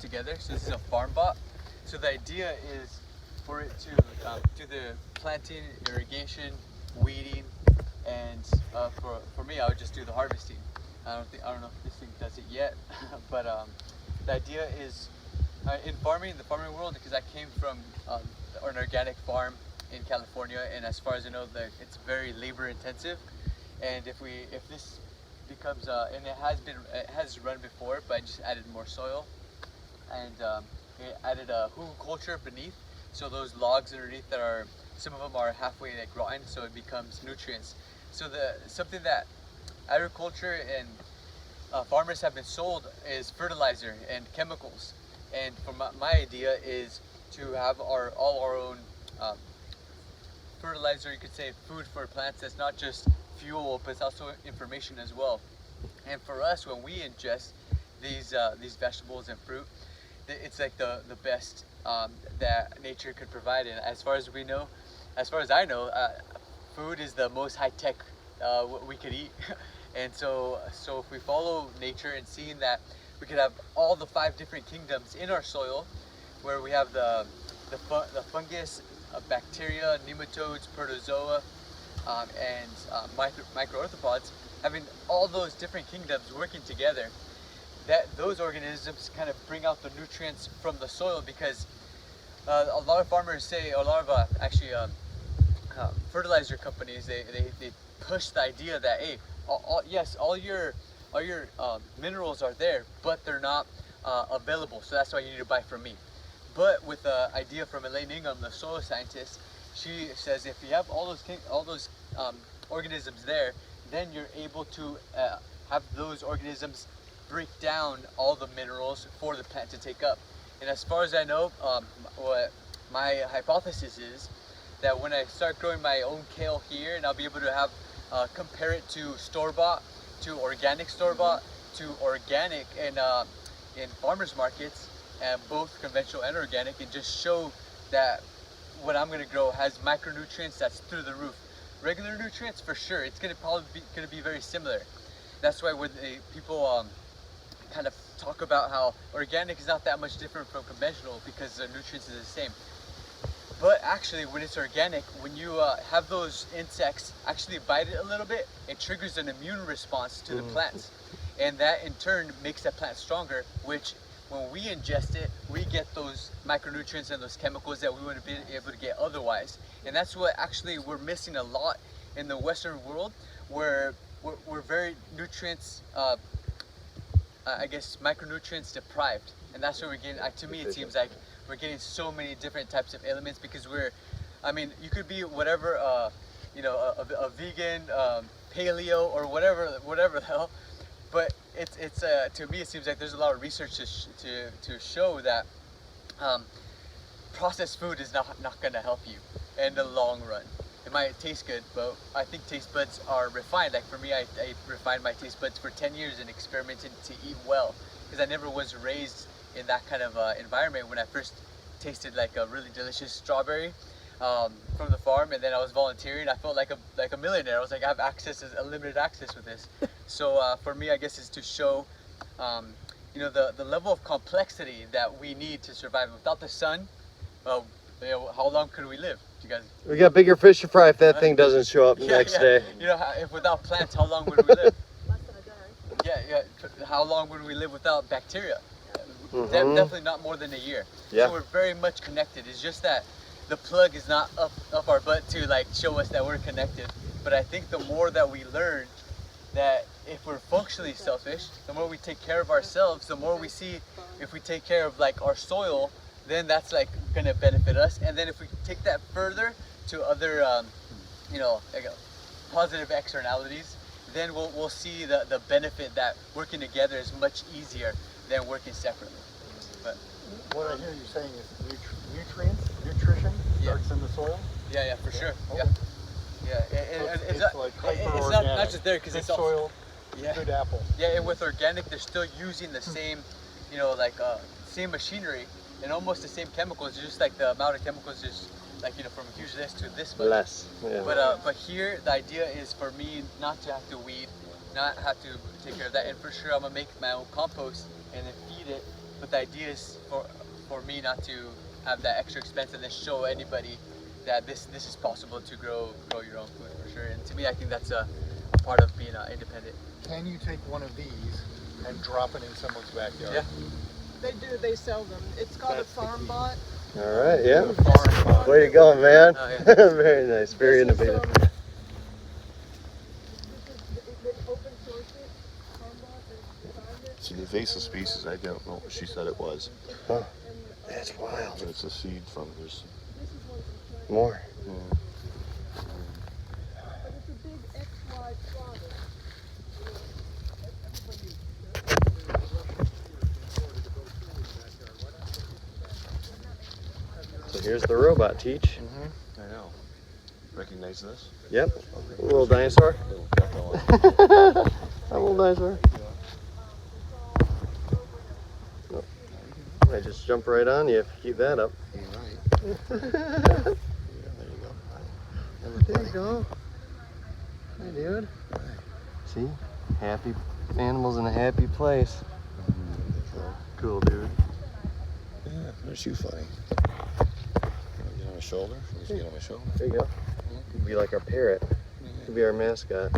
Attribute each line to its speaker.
Speaker 1: together. So this is a farm bot. So the idea is for it to do the planting, irrigation, weeding, and for me, I would just do the harvesting. I don't know if this thing does it yet, but the idea is in farming, the farming world, because I came from an organic farm in California, and as far as I know, it's very labor intensive. And if this becomes and it has run before, but I just added more soil and it added a hugelkultur beneath. So those logs underneath that are, some of them are halfway like rotten, so it becomes nutrients. So something that agriculture and farmers have been sold is fertilizer and chemicals. And for my idea is to have all our own fertilizer, you could say food for plants that's not just fuel, but it's also information as well. And for us, when we ingest these vegetables and fruit, it's like the best that nature could provide. And as far as I know, food is the most high tech we could eat. And so if we follow nature and seeing that we could have all the 5 different kingdoms in our soil, where we have the fungus, bacteria, nematodes, protozoa, and microarthropods, having all those different kingdoms working together, that those organisms kind of bring out the nutrients from the soil. Because a lot of farmers say, a lot of fertilizer companies, they push the idea that, hey, yes, all your minerals are there, but they're not available, so that's why you need to buy from me. But with the idea from Elaine Ingham, the soil scientist, she says if you have all those organisms there, then you're able to have those organisms break down all the minerals for the plant to take up. And as far as I know, what my hypothesis is that when I start growing my own kale here, and I'll be able to have compare it to store-bought, to organic store-bought, to organic in farmers markets, and both conventional and organic, and just show that what I'm going to grow has micronutrients that's through the roof. Regular nutrients, for sure, it's going to probably be very similar. That's why when people kind of talk about how organic is not that much different from conventional, because the nutrients are the same. But actually, when it's organic, when you have those insects actually bite it a little bit, it triggers an immune response to the plants. And that in turn makes that plant stronger, which when we ingest it, we get those micronutrients and those chemicals that we wouldn't be able to get otherwise. And that's what actually we're missing a lot in the Western world, where we're very nutrients, I guess micronutrients deprived. And that's what we're getting, to me it seems like we're getting so many different types of ailments, because you could be whatever, a vegan, paleo, or whatever the hell, but it's to me it seems like there's a lot of research to show that processed food is not going to help you in the long run. It might taste good, but I think taste buds are refined. Like for me, I refined my taste buds for 10 years and experimented to eat well, because I never was raised in that kind of environment. When I first tasted like a really delicious strawberry from the farm, and then I was volunteering, I felt like a millionaire. I was like, I have unlimited access with this. So for me, I guess is to show the level of complexity that we need to survive. Without the sun, how long could we live? You guys?
Speaker 2: We got bigger fish to fry if that thing doesn't show up next day.
Speaker 1: If without plants, how long would we live?
Speaker 3: Less than a day.
Speaker 1: Yeah. How long would we live without bacteria? Definitely not more than a year.
Speaker 2: Yeah.
Speaker 1: So we're very much connected. It's just that the plug is not up our butt to like show us that we're connected. But I think the more that we learn that if we're functionally selfish, the more we take care of ourselves, the more we see if we take care of like our soil, then that's like gonna benefit us. And then if we take that further to other positive externalities, then we'll see the benefit that working together is much easier than working separately. But
Speaker 4: what I hear you saying is nutrition starts in the soil?
Speaker 1: Yeah, for sure.
Speaker 4: Okay.
Speaker 1: Yeah.
Speaker 4: It's like
Speaker 1: it's not just there, because
Speaker 4: good
Speaker 1: it's all
Speaker 4: soil, good apple.
Speaker 1: Yeah, and with organic, they're still using the same, same machinery and almost the same chemicals. Just like the amount of chemicals is like from a huge list to this much.
Speaker 2: Less. Yeah.
Speaker 1: But here the idea is for me not to have to weed, not have to take care of that, and for sure I'm gonna make my own compost and then feed it But the idea is for me not to have that extra expense and then show anybody that this is possible to grow your own food for sure. And to me, I think that's a part of being independent.
Speaker 4: Can you take one of these and drop it in someone's backyard?
Speaker 1: Yeah.
Speaker 3: They do, they sell them. It's called
Speaker 4: That's
Speaker 3: a
Speaker 4: the
Speaker 3: farm
Speaker 4: key.
Speaker 3: bot.
Speaker 2: All right, yeah.
Speaker 4: Farm bot.
Speaker 2: Way to go, man.
Speaker 1: Oh, yeah.
Speaker 2: Very nice, very
Speaker 3: This is,
Speaker 2: innovative.
Speaker 3: they open source it. Farm bot, they designed it.
Speaker 5: See, the invasive species, I don't know what she said it was.
Speaker 2: Huh.
Speaker 3: And
Speaker 2: That's wild.
Speaker 5: But it's a seed from this.
Speaker 3: this is one from China.
Speaker 2: More.
Speaker 3: But it's a big XY slaughter.
Speaker 2: So here's the robot teach.
Speaker 5: I know. Recognize this?
Speaker 2: Yep. A little dinosaur.
Speaker 5: Little caterpillar.
Speaker 2: A little dinosaur. Oh. I just jump right on you if you keep that up.
Speaker 5: You're right. Yeah, there you go.
Speaker 2: There you go. Hi, dude. See? Happy animals in a happy place. Cool, dude.
Speaker 5: Yeah, there's you funny. Get on my shoulder. Just get on my shoulder.
Speaker 2: There you go. You'd be like our parrot. You'd be our mascot.